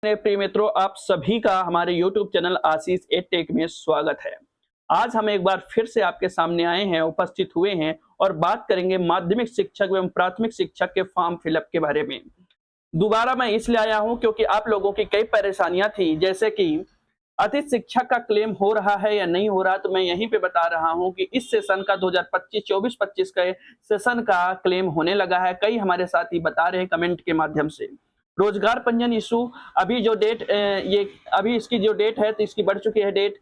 मेरे प्रिय मित्रों, आप सभी का हमारे YouTube चैनल आशीष एडटेक में स्वागत है। आज हम एक बार फिर से आपके सामने आए हैं, उपस्थित हुए हैं और बात करेंगे माध्यमिक शिक्षक एवं प्राथमिक शिक्षक के फॉर्म फिलअप के बारे में। दोबारा मैं इसलिए आया हूं क्योंकि आप लोगों की कई परेशानियां थी, जैसे कि अतिथि शिक्षक का क्लेम हो रहा है या नहीं हो रहा, तो मैं यहीं पे बता रहा हूं कि इस सेशन का 2025 24-25 के सेशन का क्लेम होने लगा है। कई हमारे साथी बता रहे हैं कमेंट के माध्यम से। रोजगार पंजीयन इशू अभी जो डेट ये अभी इसकी जो डेट है तो इसकी बढ़ चुकी है डेट।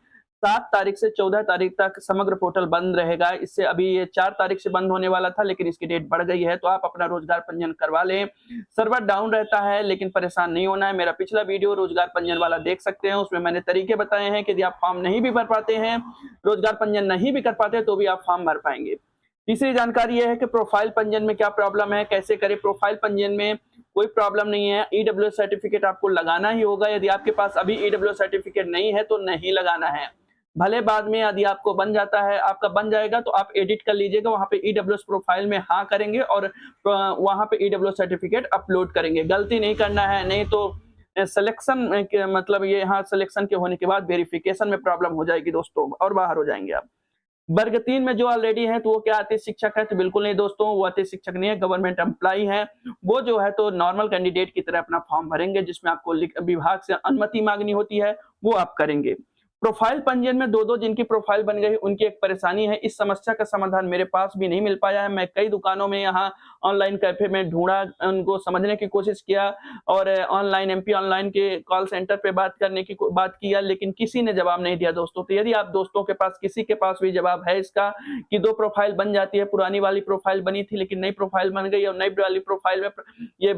7 तारीख से 14 तारीख तक समग्र पोर्टल बंद रहेगा। इससे अभी ये 4 तारीख से बंद होने वाला था, लेकिन इसकी डेट बढ़ गई है, तो आप अपना रोजगार पंजीयन करवा लें। सर्वर डाउन रहता है, लेकिन परेशान नहीं होना है। मेरा पिछला वीडियो रोजगार पंजीयन वाला देख सकते हैं, उसमें मैंने तरीके बताए हैं कि यदि आप फॉर्म नहीं भी भर पाते हैं, रोजगार पंजीयन नहीं भी कर पाते, तो भी आप फॉर्म भर पाएंगे। तीसरी जानकारी यह है कि प्रोफाइल पंजीयन में क्या प्रॉब्लम है, कैसे करें। प्रोफाइल पंजीयन में कोई प्रॉब्लम नहीं है, ईडब्ल्यूएस सर्टिफिकेट आपको लगाना ही होगा। यदि आपके पास अभी ईडब्ल्यूएस सर्टिफिकेट नहीं है तो नहीं लगाना है। भले बाद में यदि आपको बन जाता है, आपका बन जाएगा तो आप एडिट कर लीजिएगा, वहां पे ईडब्ल्यूएस प्रोफाइल में हाँ करेंगे और वहां पे ईडब्ल्यूएस सर्टिफिकेट अपलोड करेंगे। गलती नहीं करना है, नहीं तो सिलेक्शन मतलब ये यहाँ सिलेक्शन के होने के बाद वेरिफिकेशन में प्रॉब्लम हो जाएगी दोस्तों, और बाहर हो जाएंगे आप। वर्ग 3 में जो ऑलरेडी है तो वो क्या अतिथि शिक्षक है? तो बिल्कुल नहीं दोस्तों, वो अतिथि शिक्षक नहीं है, गवर्नमेंट एम्प्लॉई है। वो जो है तो नॉर्मल कैंडिडेट की तरह अपना फॉर्म भरेंगे, जिसमें आपको विभाग से अनुमति मांगनी होती है, वो आप करेंगे। प्रोफाइल पंजीयन में दो जिनकी प्रोफाइल बन गई, उनकी एक परेशानी है। इस समस्या का समाधान मेरे पास भी नहीं मिल पाया है। मैं कई दुकानों में, यहाँ ऑनलाइन कैफे में ढूंढा, उनको समझने की कोशिश किया और ऑनलाइन एमपी ऑनलाइन के कॉल सेंटर पे बात करने की बात किया, लेकिन किसी ने जवाब नहीं दिया दोस्तों। तो यदि आप दोस्तों के पास किसी के पास भी जवाब है इसका कि 2 प्रोफाइल बन जाती है, पुरानी वाली प्रोफाइल बनी थी लेकिन नई प्रोफाइल बन गई और नई वाली प्रोफाइल में ये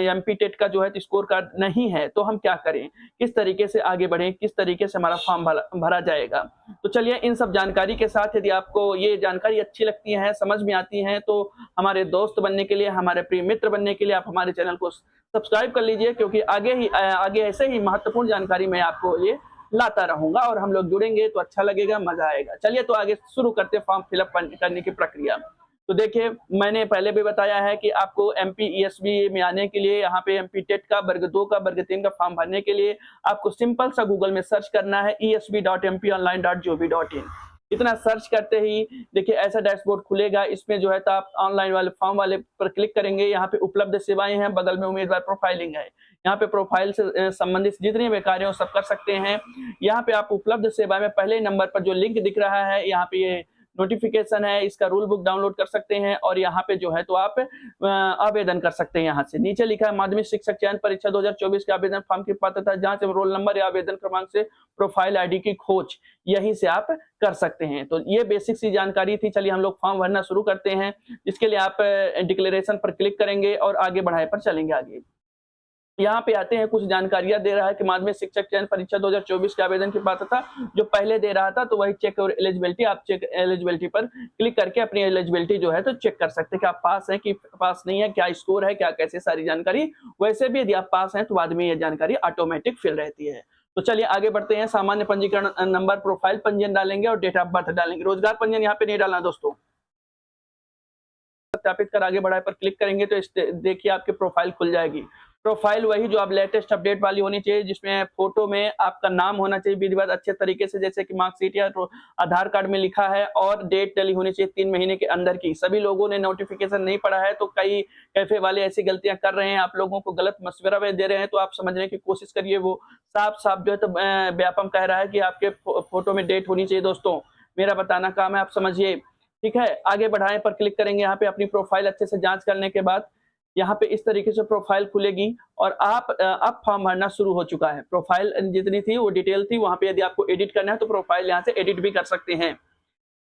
एमपी टेट का जो है स्कोर कार्ड नहीं है, तो हम क्या करें, किस तरीके से आगे बढ़ें, किस तरीके से हमारा फॉर्म भरा जाएगा। तो चलिए इन सब जानकारी के साथ, यदि आपको ये जानकारी अच्छी लगती है, समझ में आती है, तो हमारे दोस्त बनने के लिए, हमारे प्रिय मित्र बनने के लिए आप हमारे चैनल को सब्सक्राइब कर लीजिए, क्योंकि आगे ऐसे ही महत्वपूर्ण जानकारी मैं आपको ये लाता रहूंगा और हम लोग जुड़ेंगे तो अच्छा लगेगा, मजा आएगा। चलिए तो आगे शुरू करते हैं फॉर्म फिलअप करने की प्रक्रिया। तो देखिए, मैंने पहले भी बताया है कि आपको एमपी ईएसबी में आने के लिए, यहाँ पे एमपी टेट का वर्ग 2 का वर्ग 3 का फॉर्म भरने के लिए आपको सिंपल सा गूगल में सर्च करना है esb.mpionline.gov.in। इतना सर्च करते ही देखिए ऐसा डैशबोर्ड खुलेगा। इसमें जो है तो आप ऑनलाइन वाले फॉर्म वाले पर क्लिक करेंगे। यहाँ पे उपलब्ध सेवाएं हैं, बगल में उम्मीदवार प्रोफाइलिंग है। यहाँ पे प्रोफाइल से संबंधित जितने भी कार्य हो सब कर सकते हैं। यहाँ पे आप उपलब्ध सेवा में पहले नंबर पर जो लिंक दिख रहा है, यहाँ पे ये नोटिफिकेशन है, इसका रूल बुक डाउनलोड कर सकते हैं और यहाँ पे जो है तो आप आवेदन कर सकते हैं। यहाँ से नीचे लिखा है माध्यमिक शिक्षक चयन परीक्षा 2024 के आवेदन फॉर्म की पात्रता जांच एवं रोल नंबर या आवेदन क्रमांक से प्रोफाइल आईडी की खोज, यहीं से आप कर सकते हैं। तो ये बेसिक सी जानकारी थी। चलिए हम लोग फॉर्म भरना शुरू करते हैं। इसके लिए आप डिक्लेरेशन पर क्लिक करेंगे और आगे बढ़ाए पर चलेंगे। आगे यहाँ पे आते हैं, कुछ जानकारियां दे रहा है कि माध्यमिक शिक्षक चयन परीक्षा 2024 के आवेदन की पात्रता जो पहले दे रहा था, तो वही चेक और एलिजिबिलिटी, आप चेक एलिजिबिलिटी पर क्लिक करके अपनी एलिजिबिलिटी जो है तो चेक कर सकते हैं कि आप पास हैं कि पास नहीं है, क्या स्कोर है, क्या कैसे, सारी जानकारी। वैसे भी यदि आप पास हैं तो बाद में ये जानकारी ऑटोमेटिक फिल रहती है। तो चलिए आगे बढ़ते हैं। सामान्य पंजीकरण नंबर, प्रोफाइल पंजीयन डालेंगे और डेट ऑफ बर्थ डालेंगे। रोजगार पंजीयन यहाँ पे नहीं डालना दोस्तों। सत्यापित कर आगे बढ़ाए पर क्लिक करेंगे तो देखिए आपकी प्रोफाइल खुल जाएगी। प्रोफाइल वही जो आप लेटेस्ट अपडेट वाली होनी चाहिए, जिसमें फोटो में आपका नाम होना चाहिए विधिवत अच्छे तरीके से, जैसे कि मार्कशीट या आधार कार्ड में लिखा है, और डेट डली होनी चाहिए 3 महीने के अंदर की। सभी लोगों ने नोटिफिकेशन नहीं पढ़ा है, तो कई कैफे वाले ऐसी गलतियां कर रहे हैं, आप लोगों को गलत मशवरा दे रहे हैं, तो आप समझने की कोशिश करिए। वो साफ साफ जो है तो व्यापम कह रहा है कि आपके फोटो में डेट होनी चाहिए दोस्तों। मेरा बताना काम है, आप समझिए, ठीक है। आगे बढ़ाएं पर क्लिक करेंगे। यहाँ पे अपनी प्रोफाइल अच्छे से जांच करने के बाद यहाँ पे इस तरीके से प्रोफाइल खुलेगी और आप फॉर्म भरना शुरू हो चुका है। प्रोफाइल जितनी थी वो डिटेल थी, वहां पे यदि आपको एडिट करना है तो प्रोफाइल यहाँ से एडिट भी कर सकते हैं।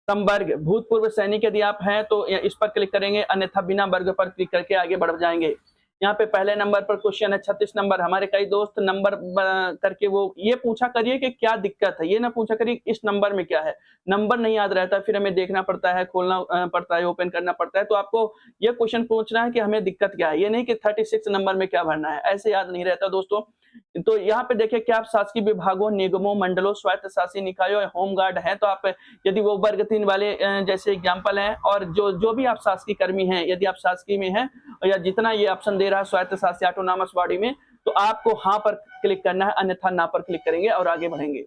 संवर्ग भूतपूर्व सैनिक यदि आप हैं तो इस पर क्लिक करेंगे, अन्यथा बिना वर्ग पर क्लिक करके आगे बढ़ जाएंगे। यहाँ पे पहले नंबर पर क्वेश्चन है 36 नंबर। हमारे कई दोस्त नंबर करके वो ये पूछा करिए कि क्या दिक्कत है, ये ना पूछा करिए इस नंबर में क्या है। नंबर नहीं याद रहता, फिर हमें देखना पड़ता है, खोलना पड़ता है, ओपन करना पड़ता है। तो आपको ये क्वेश्चन पूछना है कि हमें दिक्कत क्या है, ये नहीं कि 36 नंबर में क्या भरना है, ऐसे याद नहीं रहता दोस्तों। तो यहाँ पे देखिए क्या आप शासकीय विभागों, निगमों, मंडलों, स्वायत्त शासी निकायों, होमगार्ड हैं तो आप, यदि वो वर्ग 3 वाले जैसे एग्जाम्पल हैं, और जो भी आप शासकीय कर्मी हैं, यदि आप शासकीय में हैं, या जितना ये ऑप्शन दे रहा है स्वायत्त शासी ऑटोनॉमस बॉडी में, तो आपको हाँ पर क्लिक करना है, अन्यथा ना पर क्लिक करेंगे और आगे बढ़ेंगे।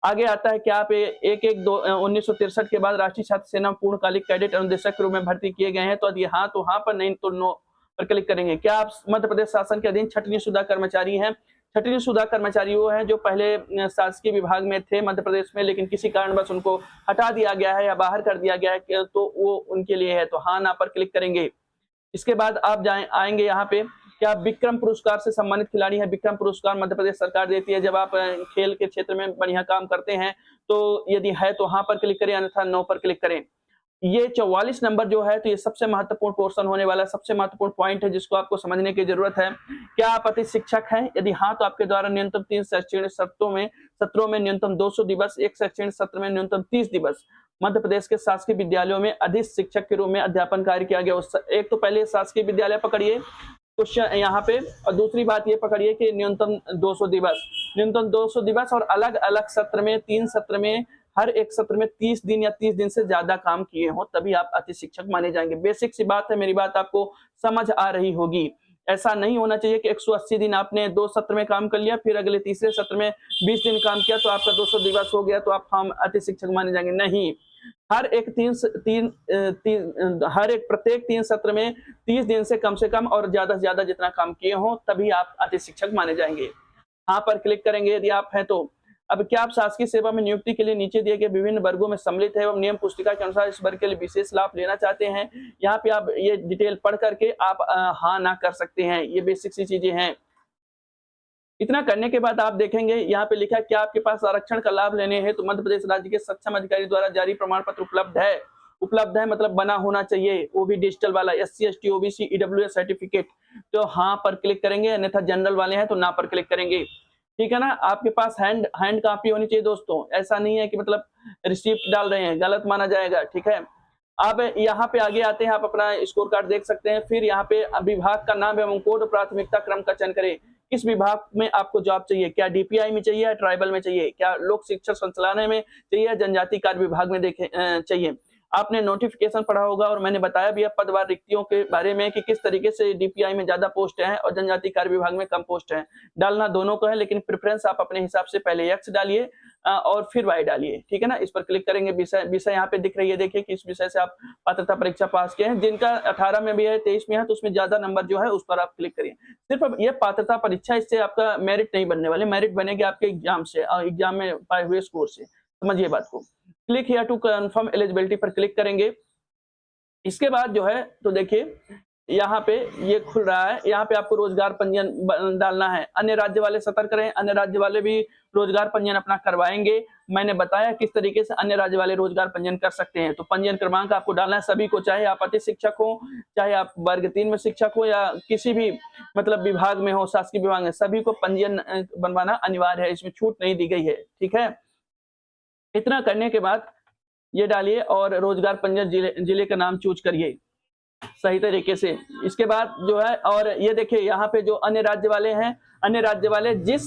आगे आता है कि आप 1963 के बाद राष्ट्रीय छात्र सेना में पूर्णकालिक कैडेट अनुदेशक के रूप में भर्ती किए गए हैं, तो यदि हाँ तो हाँ पर, नहीं तो नो पर क्लिक करेंगे। क्या आप मध्य प्रदेश शासन के अधीन छंटनी शुदा कर्मचारी हैं? छंटनी शुदा कर्मचारी वो हैं जो पहले शासकीय विभाग में थे मध्य प्रदेश में, लेकिन किसी कारणवश उनको हटा दिया गया है या बाहर कर दिया गया है, तो वो उनके लिए है, तो हाँ ना पर क्लिक करेंगे। इसके बाद आप आएंगे यहाँ पे, क्या आप विक्रम पुरस्कार से सम्मानित खिलाड़ी हैं? विक्रम पुरस्कार मध्य प्रदेश सरकार देती है जब आप खेल के क्षेत्र में बढ़िया काम करते हैं, तो यदि है तो हाँ पर क्लिक करें, अन्यथा नो पर क्लिक करें। ये 44 नंबर जो है, तो ये सबसे महत्वपूर्ण पोर्शन होने वाला, सबसे महत्वपूर्ण पॉइंट है जिसको आपको समझने की जरूरत है। क्या आप अति शिक्षक हैं? यदि हाँ तो आपके द्वारा न्यूनतम 3 शैक्षणिक सत्रों में न्यूनतम 200 दिवस, एक शैक्षणिक सत्र में न्यूनतम 30 दिवस मध्य प्रदेश के शासकीय विद्यालयों में अधिक शिक्षक के रूप में अध्यापन कार्य किया गया। एक तो पहले शासकीय विद्यालय पकड़िए क्वेश्चन यहाँ पे, और दूसरी बात ये पकड़िए कि न्यूनतम 200 दिवस, न्यूनतम 200 दिवस और अलग अलग सत्र में, 3 सत्र में, हर एक सत्र में 30 दिन या 30 दिन से ज्यादा काम किए हो, तभी आप अति शिक्षक माने जाएंगे। बेसिक सी बात है, मेरी बात आपको समझ आ रही होगी। ऐसा नहीं होना चाहिए कि 180 दिन आपने 2 सत्र में काम कर लिया, फिर अगले तीसरे सत्र में 20 दिन काम किया तो आपका 200 दिवस हो गया, तो आप हम अति शिक्षक माने जाएंगे। नहीं, हर एक प्रत्येक 3 सत्र में 30 दिन से कम और ज्यादा से ज्यादा जितना काम किए हो, तभी आप अति शिक्षक माने जाएंगे। हाँ पर क्लिक करेंगे यदि आप हैं तो। अब क्या आप शासकीय सेवा में नियुक्ति के लिए नीचे दिए गए विभिन्न वर्गों में सम्मिलित है एवं नियम पुस्तिका के अनुसार इस वर्ग के लिए विशेष लाभ लेना चाहते हैं? यहाँ पे आप ये डिटेल पढ़ करके आप हाँ ना कर सकते हैं। ये बेसिक सी चीजें हैं। इतना करने के बाद आप देखेंगे यहाँ पे लिखा है, क्या आपके पास आरक्षण का लाभ लेने हेतु मध्य प्रदेश राज्य के सक्षम अधिकारी द्वारा जारी प्रमाण पत्र उपलब्ध है? उपलब्ध है मतलब बना होना चाहिए, वो भी डिजिटल वाला, SC ST OBC EWS certificate, तो हाँ पर क्लिक करेंगे, अन्यथा जनरल वाले हैं तो ना पर क्लिक करेंगे। ठीक है ना। आपके पास हैंड कॉपी होनी चाहिए दोस्तों, ऐसा नहीं है कि मतलब रिसिप्ट डाल रहे हैं, गलत माना जाएगा। ठीक है। अब यहाँ पे आगे आते हैं, आप अपना स्कोर कार्ड देख सकते हैं। फिर यहाँ पे विभाग का नाम एवं कोड, प्राथमिकता क्रम का चयन करें। किस विभाग में आपको जॉब चाहिए? क्या DPI में चाहिए या ट्राइबल में चाहिए? क्या लोक शिक्षण संचालनालय में चाहिए या जनजाति कार्य विभाग में चाहिए? आपने नोटिफिकेशन पढ़ा होगा और मैंने बताया भी है पदवार रिक्तियों के बारे में कि किस तरीके से DPI में ज्यादा पोस्ट है और जनजाति कार्य विभाग में कम पोस्ट है। डालना दोनों को है, लेकिन प्रेफरेंस आप अपने हिसाब से पहले X डालिए और फिर Y डालिए। ठीक है ना। इस पर क्लिक करेंगे। विषय यहाँ पे दिख रही है, देखिए कि इस विषय से आप पात्रता परीक्षा पास किए हैं। जिनका 18 में भी है, 23 में है, तो उसमें ज्यादा नंबर जो है उस पर आप क्लिक करिए। सिर्फ ये पात्रता परीक्षा, इससे आपका मेरिट नहीं बनने वाले, मेरिट बनेगी आपके एग्जाम से, एग्जाम में पाए हुए स्कोर से। समझिए बात को। Click here to confirm eligibility पर क्लिक करेंगे। इसके बाद जो है तो देखिए यहाँ पे ये खुल रहा है, यहाँ पे आपको रोजगार पंजीयन डालना है। अन्य राज्य वाले सतर्क रहें, अन्य राज्य वाले भी रोजगार पंजीयन अपना करवाएंगे। मैंने बताया किस तरीके से अन्य राज्य वाले रोजगार पंजीयन कर सकते हैं। तो पंजीयन क्रमांक आपको डालना है सभी को, चाहे आप अति शिक्षक हो, चाहे आप वर्ग 3 में शिक्षक हो, या किसी भी मतलब विभाग में हो, शासकीय विभाग में, सभी को पंजीयन बनवाना अनिवार्य है, इसमें छूट नहीं दी गई है। ठीक है। इतना करने के बाद ये डालिए और रोजगार पंजीयन जिले का नाम चूज करिए सही तरीके से। इसके बाद जो है, और ये देखिए यहाँ पे जो अन्य राज्य वाले हैं, अन्य राज्य वाले जिस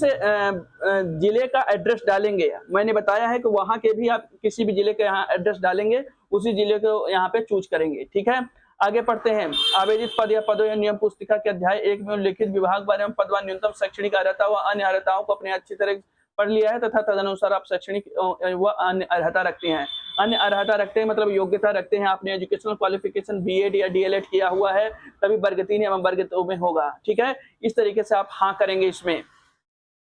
जिले का एड्रेस डालेंगे, मैंने बताया है कि वहां के भी आप किसी भी जिले के यहाँ एड्रेस डालेंगे, उसी जिले को यहाँ पे चूज करेंगे। ठीक है। आगे पढ़ते हैं। आवेदित पद या पदों या नियम पुस्तिका के अध्याय 1 में उल्लिखित विभाग बारे में पदवा न्यूनतम शैक्षणिक अर्हता व अन्य अर्हताओं को अपने अच्छी तरह पढ़ लिया है तथा तदनुसार आप शैक्षणिक व अन्य अर्हता रखते हैं। अन्य अर्हता रखते हैं मतलब योग्यता रखते हैं, आपने एजुकेशनल क्वालिफिकेशन BEd या DLEd किया हुआ है, तभी वर्ग 3 या वर्ग 2 में होगा। ठीक है। इस तरीके से आप हाँ करेंगे इसमें।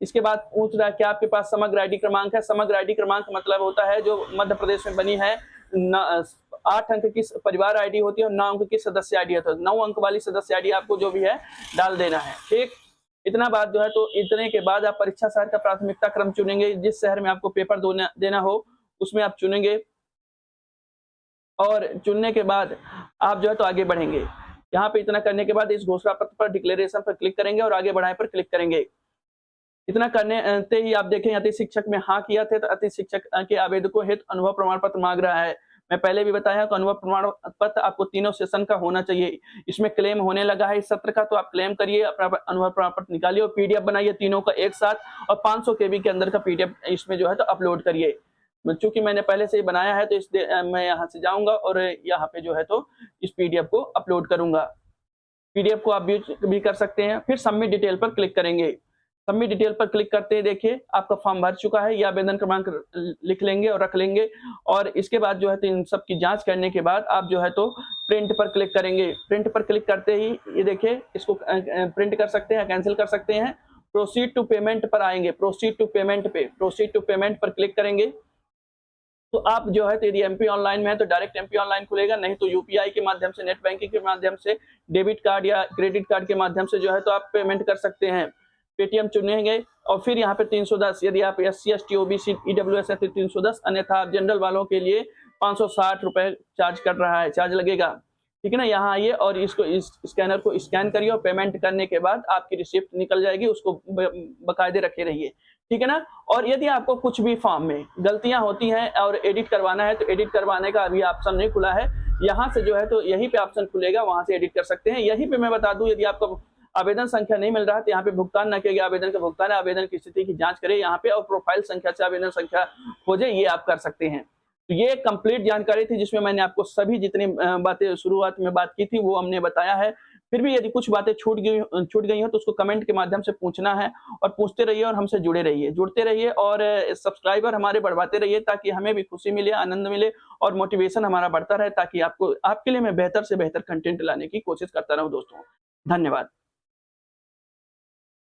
इसके बाद पूछ रहा है क्या आपके पास समग्र ID क्रमांक है? समग्र ID क्रमांक मतलब होता है जो मध्य प्रदेश में बनी है, 8 अंक की परिवार ID होती है और 9 अंक की सदस्य ID होती है। 9 अंक वाली सदस्य ID आपको जो भी है डाल देना है। ठीक। इतना बात जो है, तो इतने के बाद आप परीक्षा शहर का प्राथमिकता क्रम चुनेंगे, जिस शहर में आपको पेपर देना हो उसमें आप चुनेंगे, और चुनने के बाद आप जो है तो आगे बढ़ेंगे। यहाँ पे इतना करने के बाद इस घोषणा पत्र पर डिक्लेरेशन पर क्लिक करेंगे और आगे बढ़ाए पर क्लिक करेंगे। इतना करने ते ही आप देखें अति शिक्षक में हाँ किया थे, तो अति शिक्षक के आवेदकों हेतु अनुभव प्रमाण पत्र मांग रहा है। मैं पहले भी बताया कि अनुभव प्रमाण पत्र आपको 3 सेशन का होना चाहिए। इसमें क्लेम होने लगा है इस सत्र का, तो आप क्लेम करिए, अपना अनुभव प्रमाण पत्र निकालिए और PDF बनाइए तीनों का एक साथ, और 500 KB के अंदर का PDF इसमें जो है तो अपलोड करिए। चूंकि मैंने पहले से ही बनाया है, तो इसलिए मैं यहाँ से जाऊंगा और यहाँ पे जो है तो इस PDF को अपलोड करूंगा। पीडीएफ को आप भी कर सकते हैं। फिर सबमिट डिटेल पर क्लिक करेंगे। सबमिट डिटेल पर क्लिक करते ही देखिए आपका फॉर्म भर चुका है। ये आवेदन क्रमांक लिख लेंगे और रख लेंगे और इसके बाद जो है तो इन सब की जांच करने के बाद आप जो है तो प्रिंट पर क्लिक करेंगे। प्रिंट पर क्लिक करते ही ये देखिए इसको प्रिंट कर सकते हैं, कैंसिल कर सकते हैं। प्रोसीड टू पेमेंट पर आएंगे। प्रोसीड टू पेमेंट पर क्लिक करेंगे तो आप जो है तो यदि एमपी ऑनलाइन में है तो डायरेक्ट एमपी ऑनलाइन खुलेगा, नहीं तो यूपीआई के माध्यम से, नेट बैंकिंग के माध्यम से, डेबिट कार्ड या क्रेडिट कार्ड के माध्यम से जो है तो आप पेमेंट कर सकते हैं। पेटीएम चुनेंगे और फिर यहाँ पे 310, यदि आप एससी एसटी ओबीसी ईडब्ल्यूएस है तो 310, अन्यथा आप जनरल वालों के लिए 560 रुपए चार्ज कर रहा है, चार्ज लगेगा। ठीक है ना। यहाँ आइए और इसको इस स्कैनर को स्कैन करिए और पेमेंट करने के बाद आपकी रिसिप्ट निकल जाएगी, उसको बकायदे रखे रहिए। ठीक है ना। और यदि आपको कुछ भी फॉर्म में गलतियां होती हैं और एडिट करवाना है तो एडिट करवाने का अभी ऑप्शन नहीं खुला है। यहाँ से जो है तो यहीं पे ऑप्शन खुलेगा, वहां से एडिट कर सकते हैं। यहीं पे मैं बता दूं, यदि आपको आवेदन संख्या नहीं मिल रहा है तो यहाँ पे भुगतान न किया गया आवेदन का भुगतान है, आवेदन की स्थिति की जांच करें यहाँ पे और प्रोफाइल संख्या से आवेदन संख्या खोजे, ये आप कर सकते हैं। तो ये कंप्लीट जानकारी थी जिसमें मैंने आपको सभी जितनी बातें शुरुआत में बात की थी वो हमने बताया है। फिर भी यदि कुछ बातें छूट गई हो तो उसको कमेंट के माध्यम से पूछना है और पूछते रहिए और हमसे जुड़ते रहिए और सब्सक्राइबर हमारे बढ़वाते रहिए ताकि हमें भी खुशी मिले, आनंद मिले और मोटिवेशन हमारा बढ़ता रहे ताकि आपको आपके लिए मैं बेहतर से बेहतर कंटेंट लाने की कोशिश करता रहूं दोस्तों। धन्यवाद।